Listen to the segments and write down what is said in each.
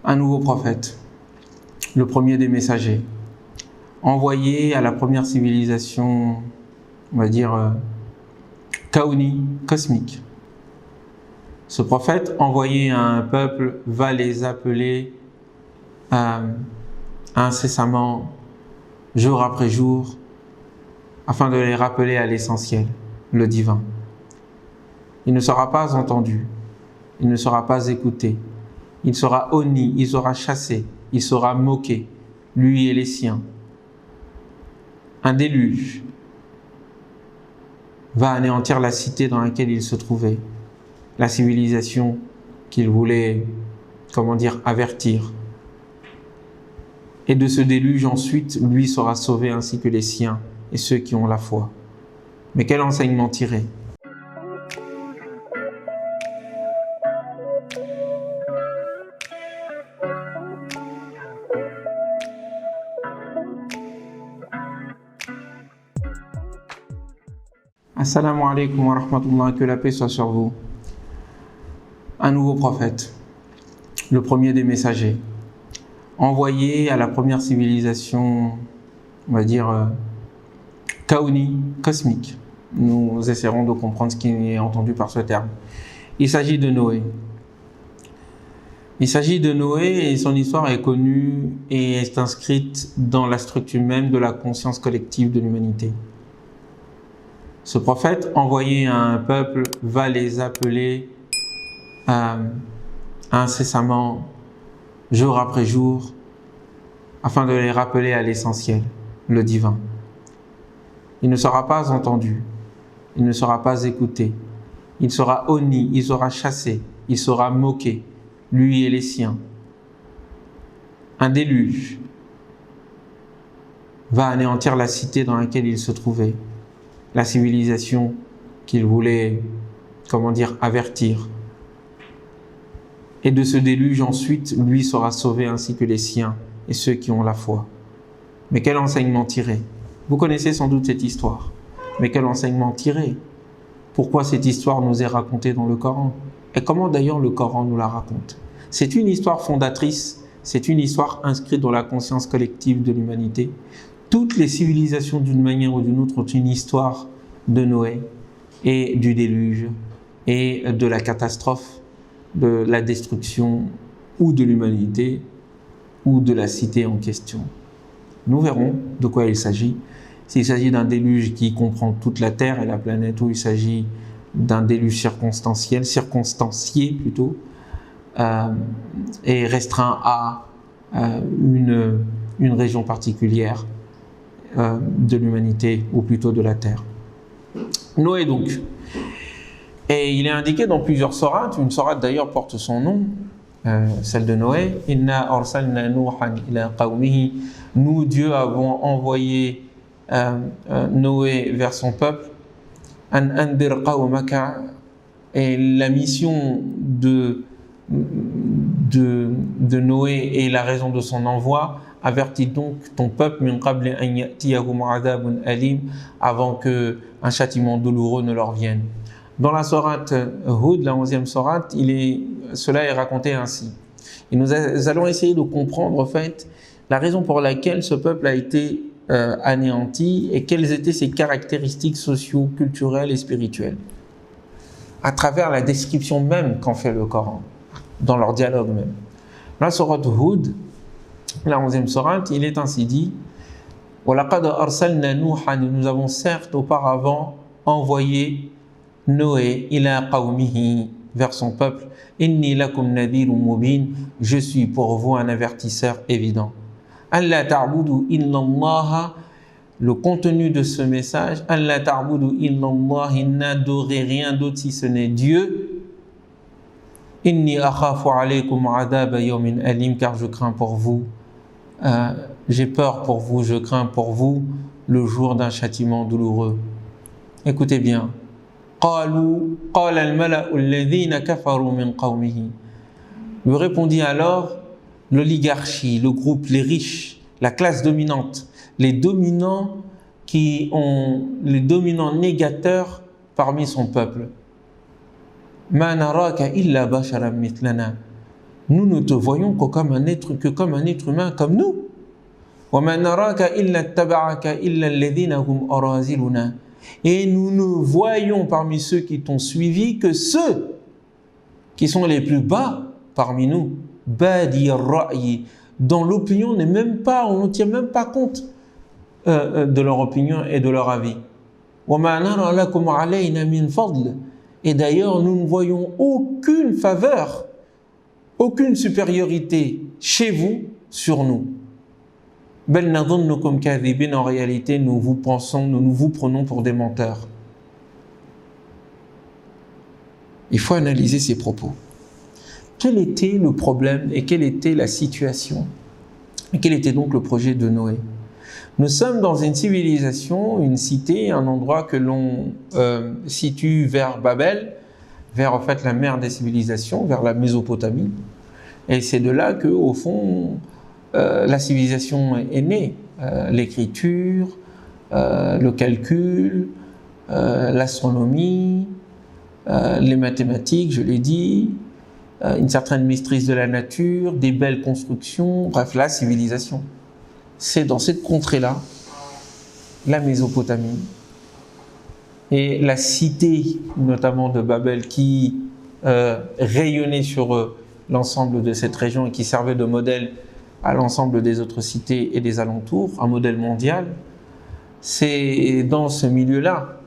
un nouveau prophète, le premier des messagers, envoyé à la première civilisation, on va dire, kaouni, cosmique. Ce prophète envoyé à un peuple va les appeler incessamment, jour après jour, afin de les rappeler à l'essentiel, le divin. Il ne sera pas entendu, il ne sera pas écouté, il sera honni, il sera chassé, il sera moqué, lui et les siens. Un déluge va anéantir la cité dans laquelle il se trouvait, la civilisation qu'il voulait, avertir. Et de ce déluge ensuite, lui sera sauvé ainsi que les siens et ceux qui ont la foi. Mais quel enseignement tirer ? Assalamu alaikum wa rahmatullah, que la paix soit sur vous. Un nouveau prophète, le premier des messagers, envoyé à la première civilisation, on va dire, kaouni, cosmique. Nous essaierons de comprendre ce qui est entendu par ce terme. Il s'agit de Noé. Il s'agit de Noé et son histoire est connue et est inscrite dans la structure même de la conscience collective de l'humanité. Ce prophète envoyé à un peuple va les appeler incessamment, jour après jour, afin de les rappeler à l'essentiel, le divin. Il ne sera pas entendu, il ne sera pas écouté, il sera honni, il sera chassé, il sera moqué, lui et les siens. Un déluge va anéantir la cité dans laquelle il se trouvait, la civilisation qu'il voulait, avertir. Et de ce déluge ensuite, lui sera sauvé ainsi que les siens et ceux qui ont la foi. Mais quel enseignement tirer ? Vous connaissez sans doute cette histoire. Mais quel enseignement tirer ? Pourquoi cette histoire nous est racontée dans le Coran ? Et comment d'ailleurs le Coran nous la raconte ? C'est une histoire fondatrice, c'est une histoire inscrite dans la conscience collective de l'humanité. Toutes les civilisations d'une manière ou d'une autre ont une histoire de Noé et du déluge et de la catastrophe, de la destruction ou de l'humanité ou de la cité en question. Nous verrons de quoi il s'agit. S'il s'agit d'un déluge qui comprend toute la Terre et la planète, ou il s'agit d'un déluge circonstancié plutôt, et restreint à une région particulière de l'humanité, ou plutôt de la Terre. Noé donc. Et il est indiqué dans plusieurs sourates, une sourate d'ailleurs porte son nom, celle de Noé. Inna arsalna Nuhan ila qawmihi. Nous, Dieu, avons envoyé Noé vers son peuple. An andir qawmaka. Et la mission de Noé et la raison de son envoi, avertis donc ton peuple min qabli an ya'tiyahum adhabun alim, avant que un châtiment douloureux ne leur vienne. Dans la sourate Hud, la 11e sourate, cela est raconté ainsi. Et nous allons essayer de comprendre en fait la raison pour laquelle ce peuple a été anéanti et quelles étaient ses caractéristiques socio-culturelles et spirituelles. À travers la description même qu'en fait le Coran, dans leur dialogue même. La sourate Hud, la 11e sourate, il est ainsi dit « وَلَقَدْ أَرْسَلْنَا نُوحًا » Nous avons certes auparavant envoyé Noé ila qawmihi, vers son peuple. Inni lakum nadhirun mubin, je suis pour vous un avertisseur évident. Alla ta'budu illallah, le contenu de ce message, Alla ta'budu illallah, n'adorez rien d'autre si ce n'est Dieu. Inni akhafu alaykum adhaba yawmin alim, car je crains pour vous, j'ai peur pour vous, je crains pour vous le jour d'un châtiment douloureux. Écoutez bien. قال الملأ الذين كفروا من قومه. Lui répondit alors l'oligarchie, le groupe, les riches, la classe dominante, les dominants négateurs parmi son peuple. ما نراك إلا بشرا مثلنا. Nous ne te voyons que comme un être humain comme nous. Et nous ne voyons parmi ceux qui t'ont suivi que ceux qui sont les plus bas parmi nous. Dont l'opinion n'est même pas, on ne tient même pas compte de leur opinion et de leur avis. Et d'ailleurs, nous ne voyons aucune faveur, aucune supériorité chez vous sur nous. En réalité, nous vous prenons pour des menteurs. Il faut analyser ces propos. Quel était le problème et quelle était la situation? Et quel était donc le projet de Noé? Nous sommes dans une civilisation, une cité, un endroit que l'on situe vers Babel, vers en fait la mère des civilisations, vers la Mésopotamie. Et c'est de là que, au fond, la civilisation est née. L'écriture, le calcul, l'astronomie, les mathématiques, je l'ai dit, une certaine maîtrise de la nature, des belles constructions, bref, la civilisation. C'est dans cette contrée-là, la Mésopotamie, et la cité, notamment de Babel, qui rayonnait sur l'ensemble de cette région et qui servait de modèle à l'ensemble des autres cités et des alentours, un modèle mondial. C'est dans ce milieu-là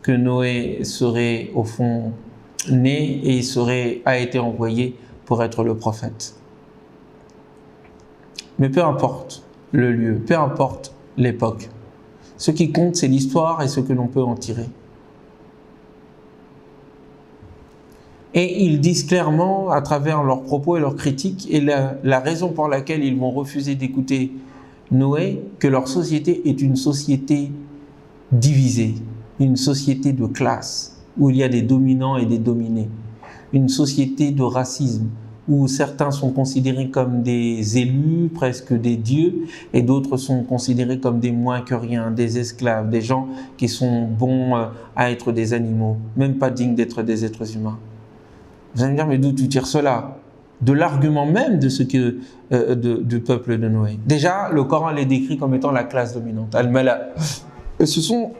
que Noé serait au fond né et a été envoyé pour être le prophète. Mais peu importe le lieu, peu importe l'époque, ce qui compte, c'est l'histoire et ce que l'on peut en tirer. Et ils disent clairement, à travers leurs propos et leurs critiques, et la raison pour laquelle ils vont refuser d'écouter Noé, que leur société est une société divisée, une société de classe, où il y a des dominants et des dominés, une société de racisme, où certains sont considérés comme des élus, presque des dieux, et d'autres sont considérés comme des moins que rien, des esclaves, des gens qui sont bons à être des animaux, même pas dignes d'être des êtres humains. Vous allez me dire, mais d'où tu tires cela? De l'argument même de du peuple de Noé. Déjà, le Coran les décrit comme étant la classe dominante, al-mala. Et ce sont,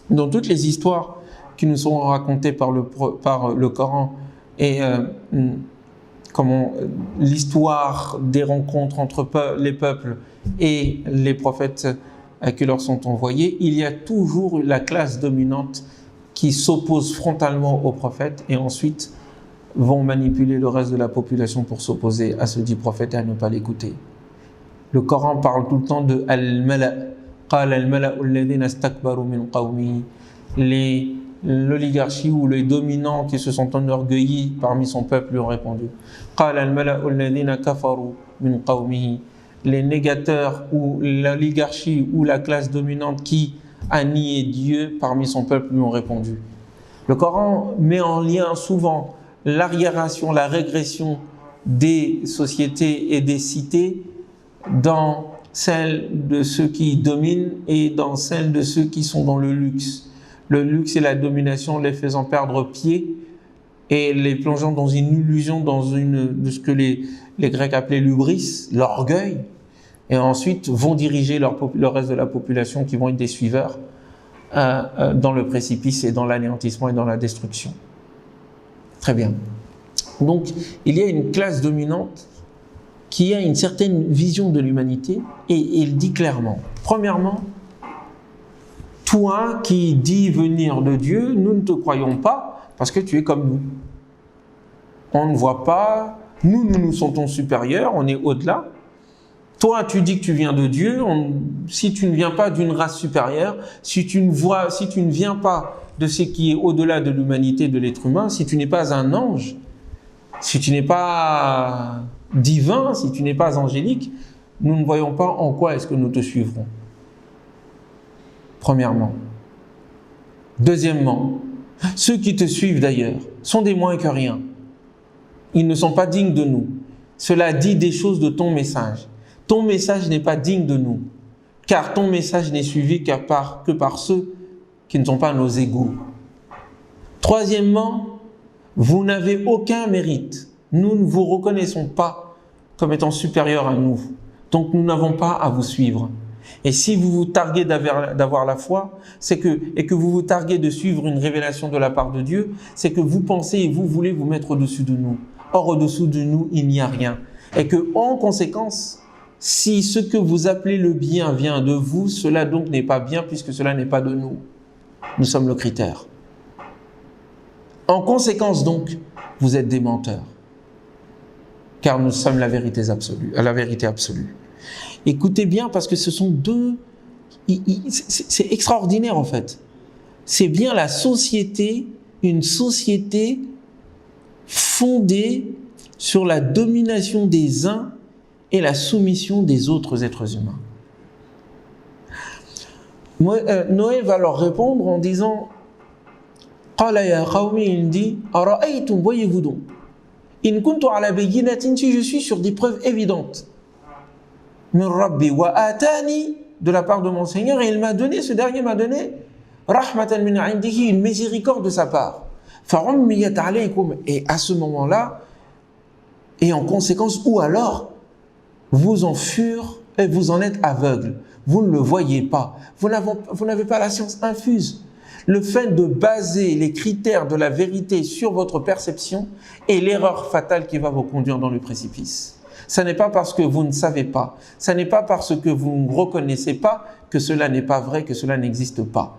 dans toutes les histoires qui nous sont racontées par le Coran, et l'histoire des rencontres entre les peuples et les prophètes qui leur sont envoyés, il y a toujours la classe dominante qui s'oppose frontalement aux prophètes et ensuite vont manipuler le reste de la population pour s'opposer à ce dit prophète et à ne pas l'écouter. Le Coran parle tout le temps de al-mala. Qala al-mala'u alladhina istakbaru min qawmihi. L'oligarchie ou les dominants qui se sont enorgueillis parmi son peuple lui ont répondu. Qala al-mala'u alladhina kafaru min qawmihi. Les négateurs ou l'oligarchie ou la classe dominante qui a nié Dieu parmi son peuple lui ont répondu. Le Coran met en lien souvent l'arriération, la régression des sociétés et des cités dans celle de ceux qui dominent et dans celle de ceux qui sont dans le luxe. Le luxe et la domination les faisant perdre pied et les plongeant dans une illusion, de ce que les Grecs appelaient l'hubris, l'orgueil, et ensuite vont diriger le reste de la population qui vont être des suiveurs dans le précipice et dans l'anéantissement et dans la destruction. Très bien. Donc, il y a une classe dominante qui a une certaine vision de l'humanité et il dit clairement, premièrement, toi qui dis venir de Dieu, nous ne te croyons pas parce que tu es comme nous. On ne voit pas, nous nous sentons supérieurs, on est au-delà. Toi, tu dis que tu viens de Dieu, si tu ne viens pas d'une race supérieure, si tu ne viens pas de ce qui est au-delà de l'humanité, de l'être humain, si tu n'es pas un ange, si tu n'es pas divin, si tu n'es pas angélique, nous ne voyons pas en quoi est-ce que nous te suivrons. Premièrement. Deuxièmement, ceux qui te suivent d'ailleurs sont des moins que rien. Ils ne sont pas dignes de nous. Cela dit des choses de ton message. Ton message n'est pas digne de nous, car ton message n'est suivi que par ceux qui ne sont pas nos égaux. Troisièmement, vous n'avez aucun mérite nous ne vous reconnaissons pas comme étant supérieurs à nous. Donc nous n'avons pas à vous suivre. Et si vous vous targuez d'avoir la foi, et que vous vous targuez de suivre une révélation de la part de Dieu, c'est que vous pensez et vous voulez vous mettre au-dessus de nous. Or, au-dessous de nous, il n'y a rien. Et que, en conséquence, si ce que vous appelez le bien vient de vous, cela donc n'est pas bien puisque cela n'est pas de nous. Nous sommes le critère. En conséquence donc, vous êtes des menteurs. Car nous sommes la vérité absolue. Écoutez bien parce que ce sont deux... C'est extraordinaire en fait. C'est bien la société, une société fondée sur la domination des uns et la soumission des autres êtres humains. Noé va leur répondre en disant Qala ya qawmi, il dit Ara'aytum, voyez-vous donc, in kuntu ala bayyinatin, si je suis sur des preuves évidentes, min rabbi wa atani, de la part de mon Seigneur, et il m'a donné, ce dernier m'a donné rahmatan min indihi, une miséricorde de sa part. Farummiyat alaykum, et à ce moment-là, et en conséquence, ou alors vous en furent et vous en êtes aveugles. Vous ne le voyez pas. Vous n'avez pas la science infuse. Le fait de baser les critères de la vérité sur votre perception est l'erreur fatale qui va vous conduire dans le précipice. Ce n'est pas parce que vous ne savez pas, ce n'est pas parce que vous ne reconnaissez pas que cela n'est pas vrai, que cela n'existe pas.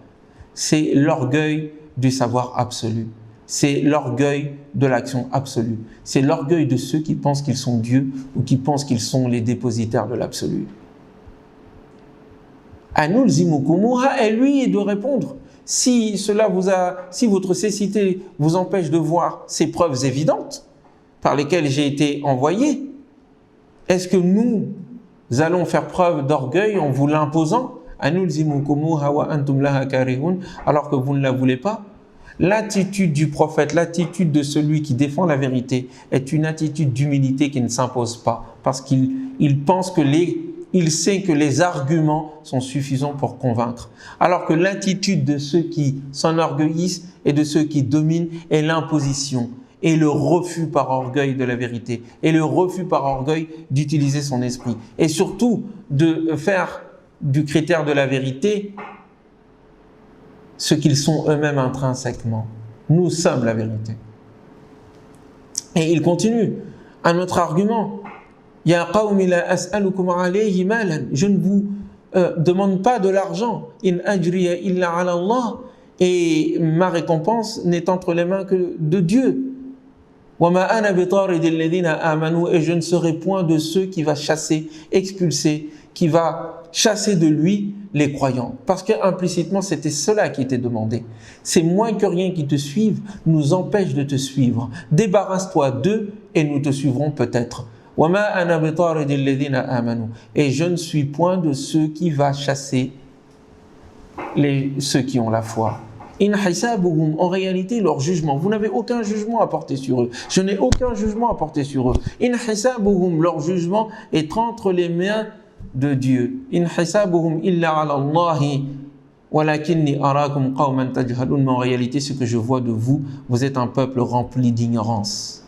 C'est l'orgueil du savoir absolu. C'est l'orgueil de l'action absolue. C'est l'orgueil de ceux qui pensent qu'ils sont Dieu ou qui pensent qu'ils sont les dépositaires de l'absolu. Anulzimukumuha, et lui est de répondre. Si votre cécité vous empêche de voir ces preuves évidentes par lesquelles j'ai été envoyé, est-ce que nous allons faire preuve d'orgueil en vous l'imposant, anulzimukumuha wa antum laha karihun, alors que vous ne la voulez pas? L'attitude du prophète, l'attitude de celui qui défend la vérité est une attitude d'humilité qui ne s'impose pas parce qu'il pense il sait que les arguments sont suffisants pour convaincre. Alors que l'attitude de ceux qui s'enorgueillissent et de ceux qui dominent est l'imposition et le refus par orgueil de la vérité et le refus par orgueil d'utiliser son esprit et surtout de faire du critère de la vérité ce qu'ils sont eux-mêmes intrinsèquement. Nous sommes la vérité. Et il continue. Un autre argument. Ya qawmi la as'alukum alayhi malan. Je ne vous demande pas de l'argent. In ajriya illa ala Allah. Et ma récompense n'est entre les mains que de Dieu. Wa ma ana bitaridil ladina amanu. Et je ne serai point de ceux qui va chasser, expulser, qui va chasser de lui les croyants. Parce qu'implicitement, c'était cela qui était demandé. C'est moins que rien qui te suivent nous empêche de te suivre. Débarrasse-toi d'eux et nous te suivrons peut-être. Et je ne suis point de ceux qui va chasser ceux qui ont la foi. En réalité, leur jugement, vous n'avez aucun jugement à porter sur eux. Je n'ai aucun jugement à porter sur eux. Leur jugement est entre les mains de Dieu. In hisabuhum illa ala Allahi walakinni arakum qawman tajhalun. Mais en réalité, ce que je vois de vous, vous êtes un peuple rempli d'ignorance.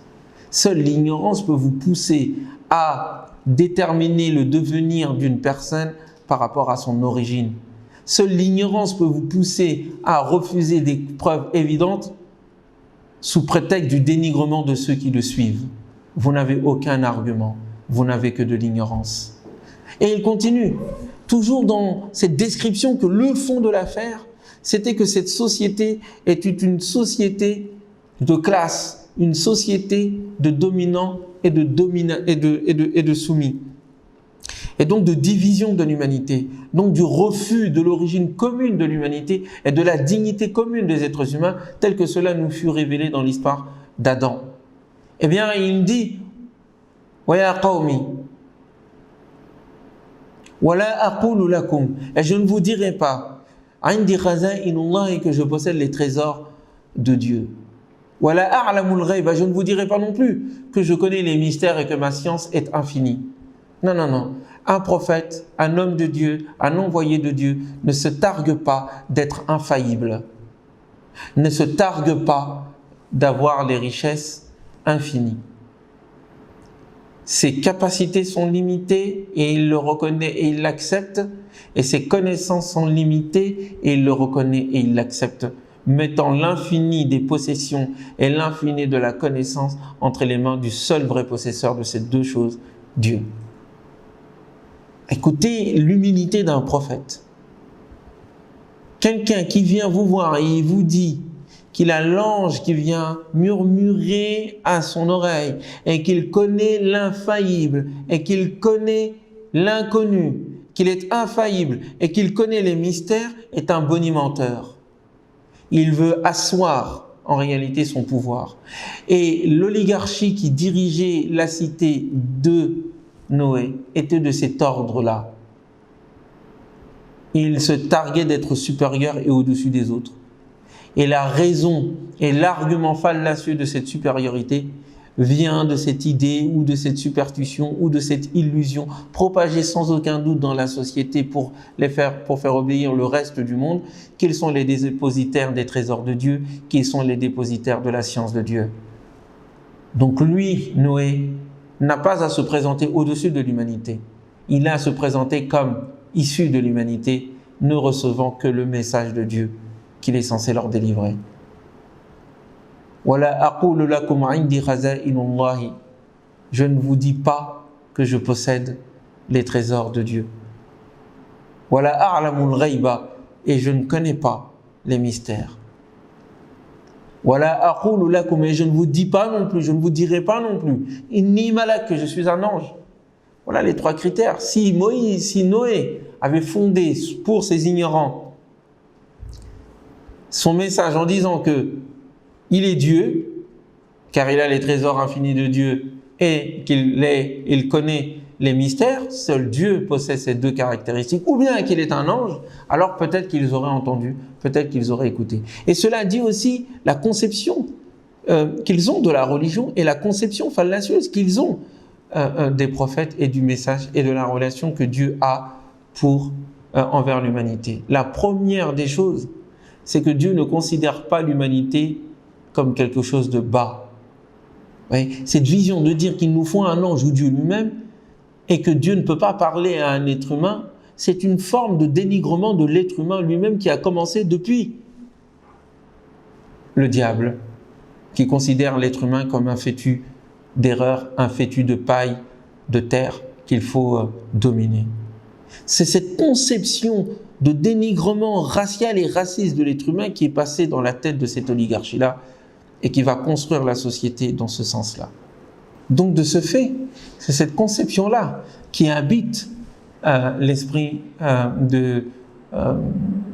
Seule l'ignorance peut vous pousser à déterminer le devenir d'une personne par rapport à son origine. Seule l'ignorance peut vous pousser à refuser des preuves évidentes sous prétexte du dénigrement de ceux qui le suivent. Vous n'avez aucun argument, vous n'avez que de l'ignorance. Et il continue, toujours dans cette description que le fond de l'affaire, c'était que cette société était une société de classe, une société de dominants et de soumis. Et donc de division de l'humanité, donc du refus de l'origine commune de l'humanité et de la dignité commune des êtres humains, tel que cela nous fut révélé dans l'histoire d'Adam. Eh bien, il dit « Wa ya qawmi » et je ne vous dirai pas que je possède les trésors de Dieu. Je ne vous dirai pas non plus que je connais les mystères et que ma science est infinie. Non, non, non. Un prophète, un homme de Dieu, un envoyé de Dieu ne se targue pas d'être infaillible. Ne se targue pas d'avoir les richesses infinies. ses capacités sont limitées et il le reconnaît et il l'accepte, et ses connaissances sont limitées et il le reconnaît et il l'accepte, mettant l'infini des possessions et l'infini de la connaissance entre les mains du seul vrai possesseur de ces deux choses, Dieu. Écoutez l'humilité d'un prophète. Quelqu'un qui vient vous voir et il vous dit qu'il a l'ange qui vient murmurer à son oreille et qu'il connaît l'infaillible et qu'il connaît l'inconnu, qu'il est infaillible et qu'il connaît les mystères, est un bonimenteur. Il veut asseoir en réalité son pouvoir. Et l'oligarchie qui dirigeait la cité de Noé était de cet ordre-là. Il se targuait d'être supérieur et au-dessus des autres. Et la raison et l'argument fallacieux de cette supériorité vient de cette idée ou de cette superstition ou de cette illusion propagée sans aucun doute dans la société pour faire obéir le reste du monde, qu'ils sont les dépositaires des trésors de Dieu, qu'ils sont les dépositaires de la science de Dieu. Donc lui, Noé, n'a pas à se présenter au-dessus de l'humanité. Il a à se présenter comme issu de l'humanité, ne recevant que le message de Dieu qu'il est censé leur délivrer. Je ne vous dis pas que je possède les trésors de Dieu. Et je ne connais pas les mystères. Et je ne vous dis pas non plus, je ne vous dirai pas non plus, inni malak, que je suis un ange. Voilà les trois critères. Si Noé avait fondé pour ces ignorants son message en disant que il est Dieu, car il a les trésors infinis de Dieu et qu'il connaît les mystères, seul Dieu possède ces deux caractéristiques, ou bien qu'il est un ange, alors peut-être qu'ils auraient entendu, peut-être qu'ils auraient écouté. Et cela dit aussi la conception qu'ils ont de la religion et la conception fallacieuse qu'ils ont des prophètes et du message et de la relation que Dieu a envers l'humanité. La première des choses, c'est que Dieu ne considère pas l'humanité comme quelque chose de bas. Oui, cette vision de dire qu'il nous faut un ange ou Dieu lui-même et que Dieu ne peut pas parler à un être humain, c'est une forme de dénigrement de l'être humain lui-même qui a commencé depuis le diable, qui considère l'être humain comme un fétu d'erreur, un fétu de paille, de terre qu'il faut dominer. C'est cette conception de dénigrement racial et raciste de l'être humain qui est passée dans la tête de cette oligarchie-là et qui va construire la société dans ce sens-là. Donc de ce fait, c'est cette conception-là qui habite l'esprit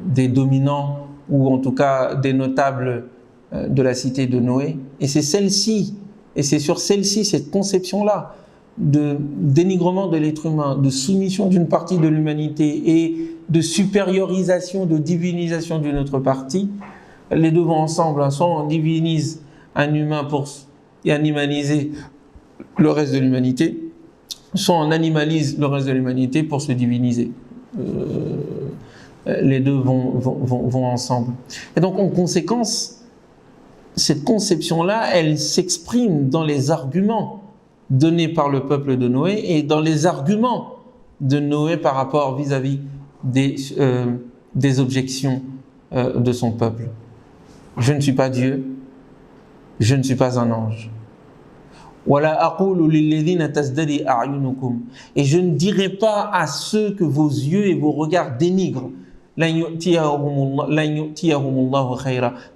des dominants ou en tout cas des notables de la cité de Noé. Et c'est celle-ci, et c'est sur celle-ci, cette conception-là de dénigrement de l'être humain, de soumission d'une partie de l'humanité et de supériorisation, de divinisation d'une autre partie, les deux vont ensemble. Soit on divinise un humain pour animaliser le reste de l'humanité, soit on animalise le reste de l'humanité pour se diviniser. Les deux vont ensemble. Et donc en conséquence, cette conception-là, elle s'exprime dans les arguments donnés par le peuple de Noé et dans les arguments de Noé par rapport vis-à-vis des objections de son peuple. Je ne suis pas Dieu, je ne suis pas un ange. Et je ne dirai pas à ceux que vos yeux et vos regards dénigrent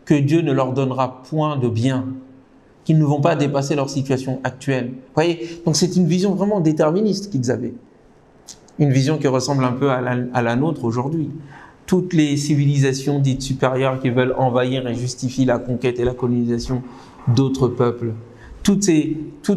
que Dieu ne leur donnera point de bien, qu'ils ne vont pas dépasser leur situation actuelle. Vous voyez, donc c'est une vision vraiment déterministe qu'ils avaient. Une vision qui ressemble un peu à la nôtre aujourd'hui. Toutes les civilisations dites supérieures qui veulent envahir et justifient la conquête et la colonisation d'autres peuples. Toute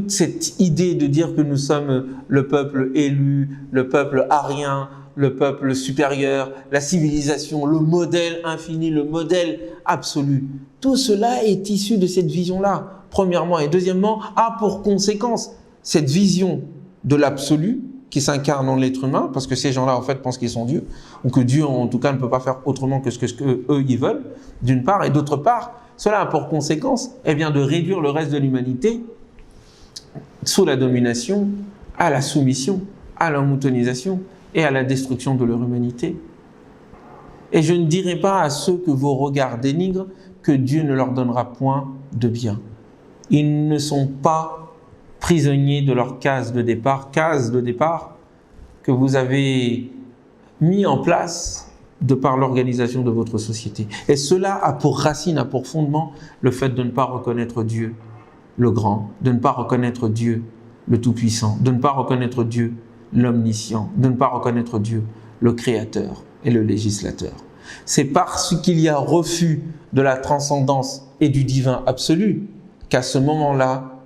cette idée de dire que nous sommes le peuple élu, le peuple arien, le peuple supérieur, la civilisation, le modèle infini, le modèle absolu. Tout cela est issu de cette vision-là, premièrement. Et deuxièmement, a pour conséquence cette vision de l'absolu qui s'incarne en l'être humain, parce que ces gens-là, en fait, pensent qu'ils sont Dieu, ou que Dieu, en tout cas, ne peut pas faire autrement que ce qu'eux, ils veulent, d'une part. Et d'autre part, cela a pour conséquence de réduire le reste de l'humanité sous la domination à la soumission, à la moutonisation et à la destruction de leur humanité. Et je ne dirai pas à ceux que vos regards dénigrent que Dieu ne leur donnera point de bien. Ils ne sont pas prisonniers de leur case de départ que vous avez mis en place de par l'organisation de votre société. Et cela a pour racine, a pour fondement le fait de ne pas reconnaître Dieu le grand, de ne pas reconnaître Dieu le tout-puissant, de ne pas reconnaître Dieu l'omniscient, de ne pas reconnaître Dieu le créateur et le législateur. C'est parce qu'il y a refus de la transcendance et du divin absolu qu'à ce moment-là,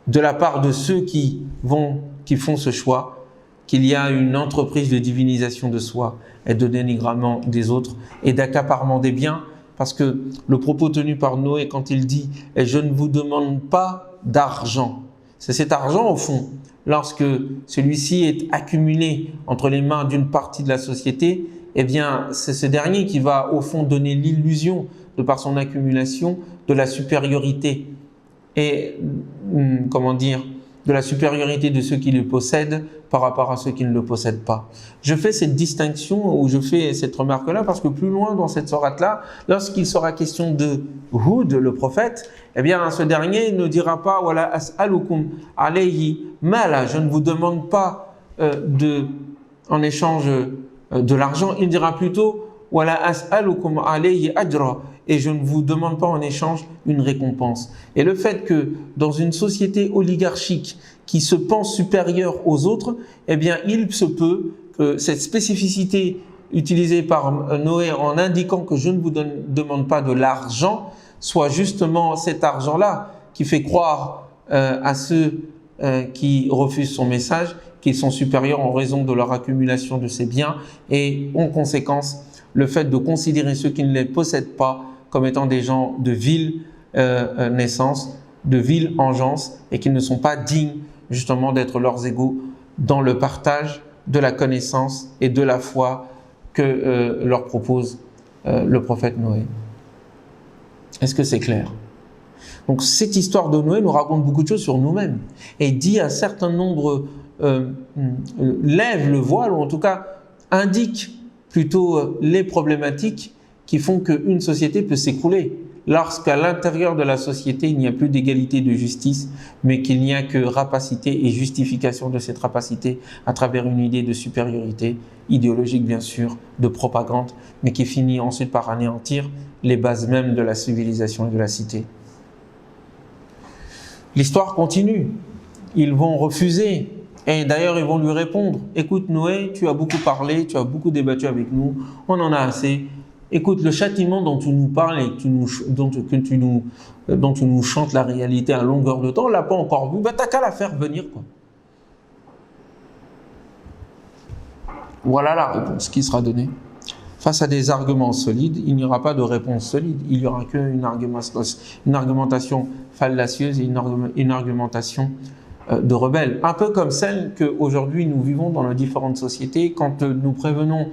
de la part de ceux qui font ce choix, qu'il y a une entreprise de divinisation de soi et de dénigrement des autres et d'accaparement des biens, parce que le propos tenu par Noé quand il dit « Et je ne vous demande pas d'argent », c'est cet argent au fond, lorsque celui-ci est accumulé entre les mains d'une partie de la société, eh bien c'est ce dernier qui va au fond donner l'illusion, de par son accumulation, de la supériorité et, de la supériorité de ceux qui le possèdent par rapport à ceux qui ne le possèdent pas. Je fais cette distinction ou je fais cette remarque-là parce que plus loin dans cette sourate-là, lorsqu'il sera question de Hud, le prophète, eh bien ce dernier ne dira pas « Wala as'alukum alayhi mala » je ne vous demande pas en échange de l'argent, il dira plutôt « Wala as'alukum alayhi ajra » et je ne vous demande pas en échange une récompense. Et le fait que dans une société oligarchique qui se pense supérieure aux autres, eh bien il se peut que cette spécificité utilisée par Noé en indiquant que je ne vous demande pas de l'argent soit justement cet argent-là qui fait croire à ceux qui refusent son message qu'ils sont supérieurs en raison de leur accumulation de ces biens et en conséquence le fait de considérer ceux qui ne les possèdent pas comme étant des gens de vile naissance, de vile engeance et qui ne sont pas dignes justement d'être leurs égaux dans le partage de la connaissance et de la foi que leur propose le prophète Noé. Est-ce que c'est clair? Donc cette histoire de Noé nous raconte beaucoup de choses sur nous-mêmes et dit un certain nombre, lève le voile ou en tout cas indique plutôt les problématiques qui font qu'une société peut s'écrouler lorsqu'à l'intérieur de la société il n'y a plus d'égalité de justice mais qu'il n'y a que rapacité et justification de cette rapacité à travers une idée de supériorité idéologique bien sûr, de propagande mais qui finit ensuite par anéantir les bases mêmes de la civilisation et de la cité. L'histoire continue, ils vont refuser et d'ailleurs ils vont lui répondre « Écoute Noé, tu as beaucoup parlé, tu as beaucoup débattu avec nous, on en a assez. Écoute, le châtiment dont tu nous parles et dont tu nous chantes la réalité à longueur de temps, on ne l'a pas encore vu, bah t'as qu'à la faire venir quoi. » Voilà la réponse qui sera donnée. Face à des arguments solides, il n'y aura pas de réponse solide, il n'y aura qu'une argumentation fallacieuse et une argumentation de rebelles. Un peu comme celle qu'aujourd'hui nous vivons dans les différentes sociétés quand nous prévenons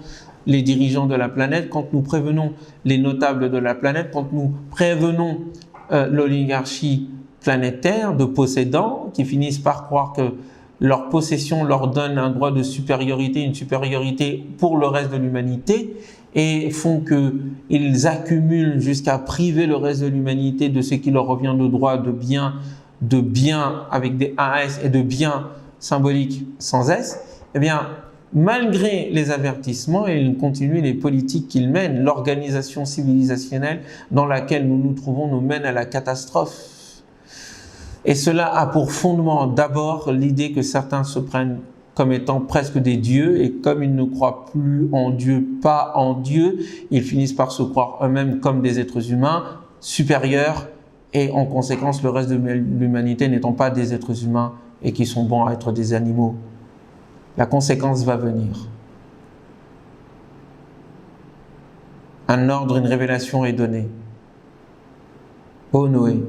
les dirigeants de la planète, quand nous prévenons les notables de la planète, quand nous prévenons l'oligarchie planétaire de possédants qui finissent par croire que leur possession leur donne un droit de supériorité, une supériorité pour le reste de l'humanité et font qu'ils accumulent jusqu'à priver le reste de l'humanité de ce qui leur revient de droit, de biens avec des AS et de biens symboliques sans S, eh bien, malgré les avertissements, ils continuent les politiques qu'ils mènent, l'organisation civilisationnelle dans laquelle nous nous trouvons nous mène à la catastrophe. Et cela a pour fondement d'abord l'idée que certains se prennent comme étant presque des dieux et comme ils ne croient plus en Dieu, pas en Dieu, ils finissent par se croire eux-mêmes comme des êtres humains supérieurs et en conséquence le reste de l'humanité n'étant pas des êtres humains et qui sont bons à être des animaux. La conséquence va venir. Un ordre, une révélation est donnée. Ô Noé,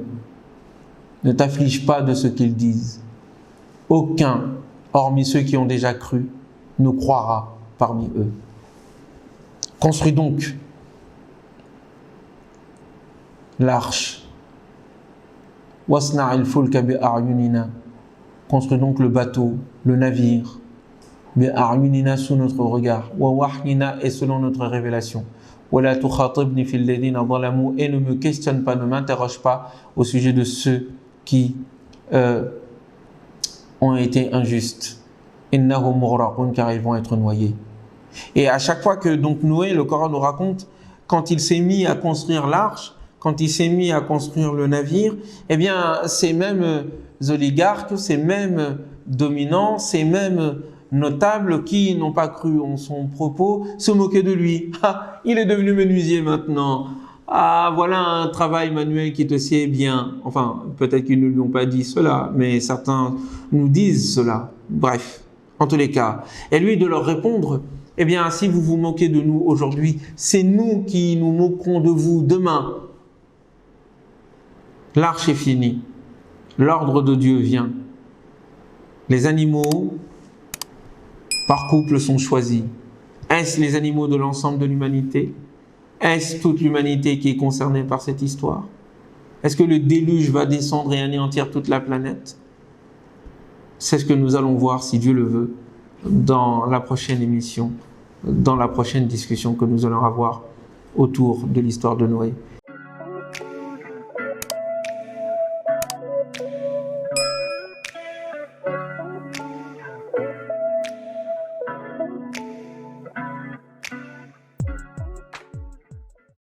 ne t'afflige pas de ce qu'ils disent. Aucun, hormis ceux qui ont déjà cru, ne croira parmi eux. Construis donc l'arche. Wasna'il fulka bi a'yunina. Construis donc le bateau le navire, bi'a'yunina sous notre regard, wa wahyina et selon notre révélation. Wala tukhatibni fil ladina zalamu et ne me questionne pas, ne m'interroge pas au sujet de ceux qui ont été injustes. Innahum mughraqun, car ils vont être noyés. Et à chaque fois que donc Noé, le Coran nous raconte, quand il s'est mis à construire l'arche, quand il s'est mis à construire le navire, eh bien ces mêmes oligarques, ces mêmes dominants, ces mêmes notables qui n'ont pas cru en son propos, se moquaient de lui. Ah, il est devenu menuisier maintenant. Ah, voilà un travail manuel qui te sied bien. Enfin, peut-être qu'ils ne lui ont pas dit cela, mais certains nous disent cela. Bref, en tous les cas. Et lui de leur répondre, eh bien, si vous vous moquez de nous aujourd'hui, c'est nous qui nous moquerons de vous demain. L'arche est finie. L'ordre de Dieu vient. Les animaux par couple sont choisis. Est-ce les animaux de l'ensemble de l'humanité? Est-ce toute l'humanité qui est concernée par cette histoire? Est-ce que le déluge va descendre et anéantir toute la planète? C'est ce que nous allons voir, si Dieu le veut, dans la prochaine émission, dans la prochaine discussion que nous allons avoir autour de l'histoire de Noé.